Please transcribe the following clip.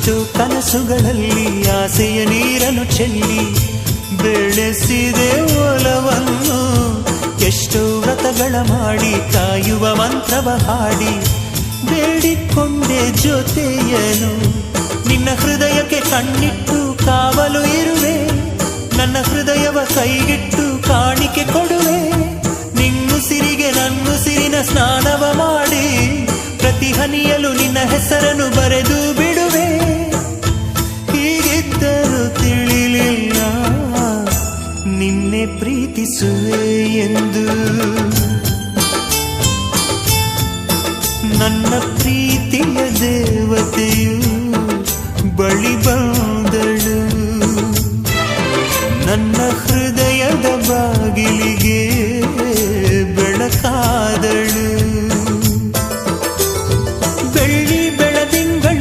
ಎಷ್ಟು ಕನಸುಗಳಲ್ಲಿ ಆಸೆಯ ನೀರನ್ನು ಚೆಲ್ಲಿ ಬೆಳೆಸಿದೆ ಒಲವನ್ನು, ಎಷ್ಟೋ ವ್ರತಗಳ ಮಾಡಿ ಕಾಯುವ ಮಂತ್ರವ ಹಾಡಿ ಬೇಡಿಕೊಂಡೆ ಜೊತೆಯನು. ನಿನ್ನ ಹೃದಯಕ್ಕೆ ಕಣ್ಣಿಟ್ಟು ಕಾವಲು ಇರುವೆ, ನನ್ನ ಹೃದಯವ ಕೈಗಿಟ್ಟು ಕಾಣಿಕೆ ಕೊಡುವೆ. ನಿನ್ನುಸಿರಿಗೆ ನನ್ನುಸಿರಿನ ಸ್ನಾನವ ಮಾಡಿ ಪ್ರತಿ ಹನಿಯಲು ನಿನ್ನ ಹೆಸರನ್ನು ಬರೆದು ಬಿಡುವೆ. ಹೀಗಿದ್ದರೂ ತಿಳಿಲಿಲ್ಲ ನಿನ್ನೆ ಪ್ರೀತಿಸುವೆ ಎಂದು. ನನ್ನ ಪ್ರೀತಿಯ ದೇವತೆಯು